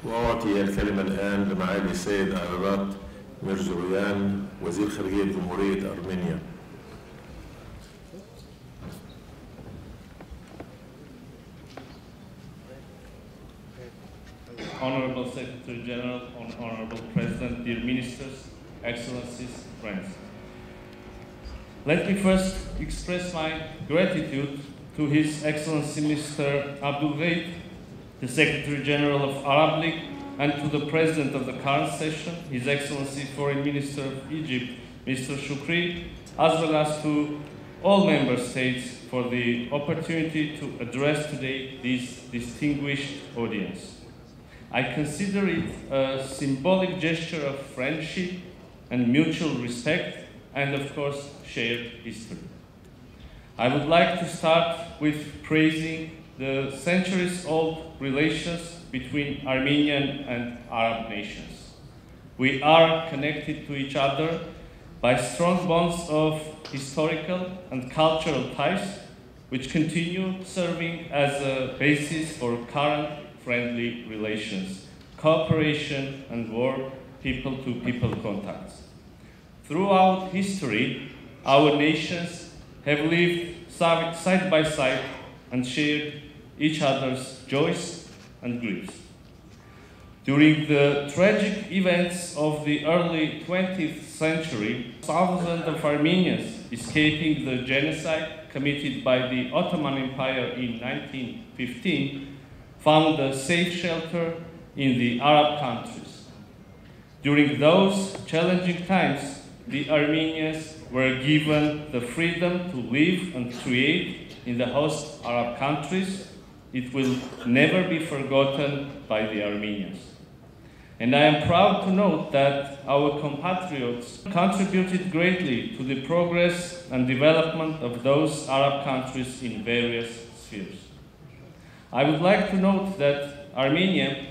وأعطي الكلمة الآن لمعالي السيد أرارات ميرزويان وزير خارجية جمهورية أرمينيا. Honorable Secretary General, Honorable President, dear Ministers, Excellencies, friends. Let me first express my gratitude to His Excellency Mr. Abdul Ghait, the Secretary General of Arab League, and to the President of the current session, His Excellency Foreign Minister of Egypt, Mr. Shukri, as well as to all Member States for the opportunity to address today this distinguished audience. I consider it a symbolic gesture of friendship and mutual respect, and of course, shared history. I would like to start with praising the centuries-old relations between Armenian and Arab nations. We are connected to each other by strong bonds of historical and cultural ties, which continue serving as a basis for current friendly relations, cooperation, and more people-to-people contacts. Throughout history, our nations have lived side by side and shared each other's joys and griefs. During the tragic events of the early 20th century, thousands of Armenians escaping the genocide committed by the Ottoman Empire in 1915 found a safe shelter in the Arab countries. During those challenging times, the Armenians were given the freedom to live and create in the host Arab countries. It will never be forgotten by the Armenians. And I am proud to note that our compatriots contributed greatly to the progress and development of those Arab countries in various spheres. I would like to note that Armenia,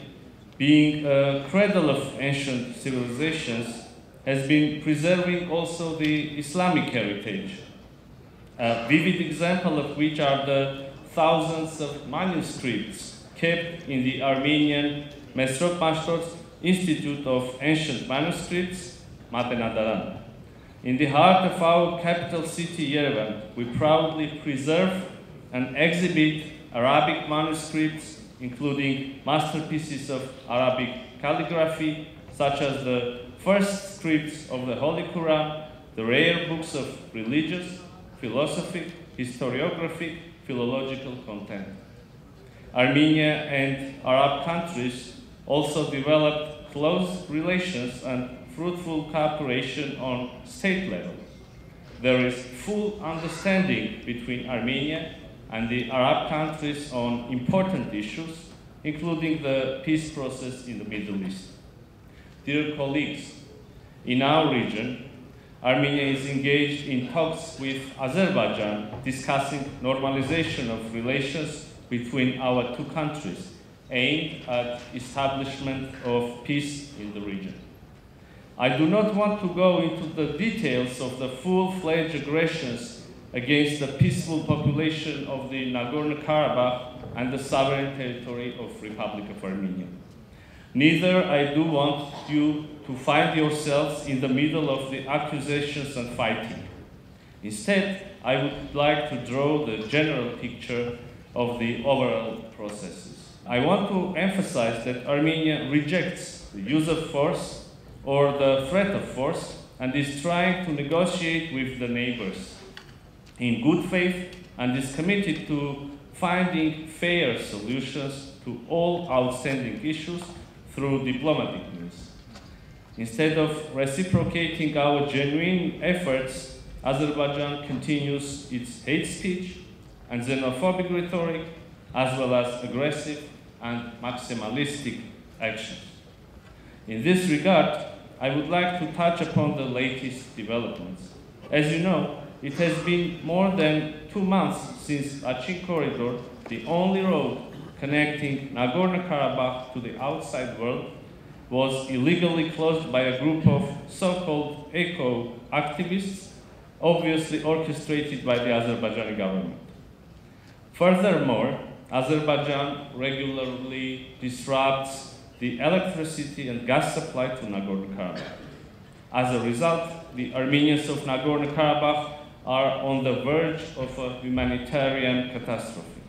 being a cradle of ancient civilizations, has been preserving also the Islamic heritage. A vivid example of which are the thousands of manuscripts kept in the Armenian Messrop Mashtots Institute of Ancient Manuscripts, Matenadaran. In the heart of our capital city, Yerevan, we proudly preserve and exhibit Arabic manuscripts, including masterpieces of Arabic calligraphy, such as the first scripts of the Holy Quran, the rare books of religious, philosophic, historiographic, philological content. Armenia and Arab countries also developed close relations and fruitful cooperation on state level. There is full understanding between Armenia and the Arab countries on important issues, including the peace process in the Middle East. Dear colleagues, in our region, Armenia is engaged in talks with Azerbaijan discussing normalization of relations between our two countries, aimed at establishment of peace in the region. I do not want to go into the details of the full-fledged aggressions against the peaceful population of the Nagorno-Karabakh and the sovereign territory of Republic of Armenia. Neither I do want you to find yourselves in the middle of the accusations and fighting. Instead, I would like to draw the general picture of the overall processes. I want to emphasize that Armenia rejects the use of force or the threat of force and is trying to negotiate with the neighbors in good faith and is committed to finding fair solutions to all outstanding issues through diplomatic means. Instead of reciprocating our genuine efforts, Azerbaijan continues its hate speech and xenophobic rhetoric, as well as aggressive and maximalistic actions. In this regard, I would like to touch upon the latest developments. As you know, it has been more than 2 months since Lachin Corridor, the only road connecting Nagorno-Karabakh to the outside world, was illegally closed by a group of so-called eco-activists, obviously orchestrated by the Azerbaijani government. Furthermore, Azerbaijan regularly disrupts the electricity and gas supply to Nagorno-Karabakh. As a result, the Armenians of Nagorno-Karabakh are on the verge of a humanitarian catastrophe.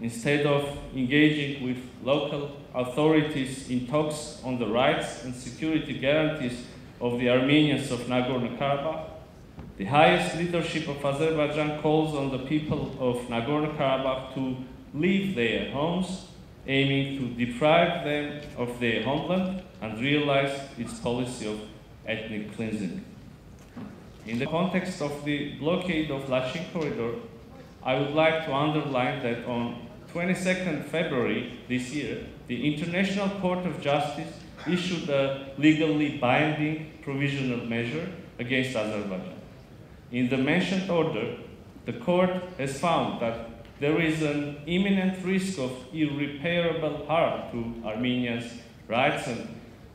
Instead of engaging with local authorities in talks on the rights and security guarantees of the Armenians of Nagorno-Karabakh, the highest leadership of Azerbaijan calls on the people of Nagorno-Karabakh to leave their homes, aiming to deprive them of their homeland and realize its policy of ethnic cleansing. In the context of the blockade of Lachin corridor, I would like to underline that on 22nd February this year, the International Court of Justice issued a legally binding provisional measure against Azerbaijan. In the mentioned order, the court has found that there is an imminent risk of irreparable harm to Armenians' rights and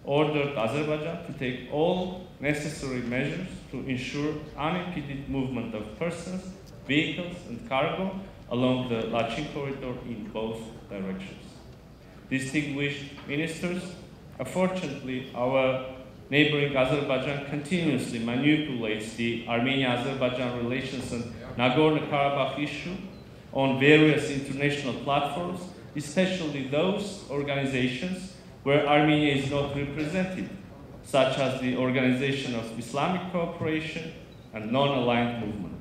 ordered Azerbaijan to take all necessary measures to ensure unimpeded movement of persons, vehicles, and cargo along the Lachin corridor in both directions. Distinguished ministers, unfortunately, our neighboring Azerbaijan continuously manipulates the Armenia-Azerbaijan relations and Nagorno-Karabakh issue on various international platforms, especially those organizations where Armenia is not represented, such as the Organization of Islamic Cooperation and Non-Aligned Movement,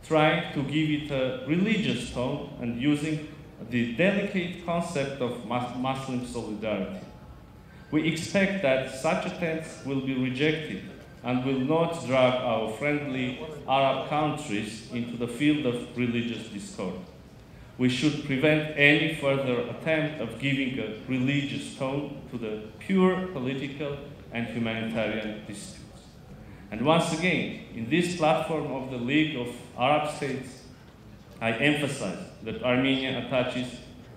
trying to give it a religious tone and using the delicate concept of Muslim solidarity. We expect that such attempts will be rejected and will not drag our friendly Arab countries into the field of religious discord. We should prevent any further attempt of giving a religious tone to the pure political and humanitarian disputes. And once again, in this platform of the League of Arab States, I emphasize that Armenia attaches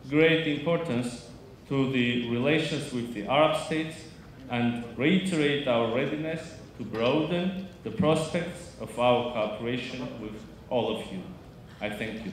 great importance to the relations with the Arab states and reiterate our readiness to broaden the prospects of our cooperation with all of you. I thank you.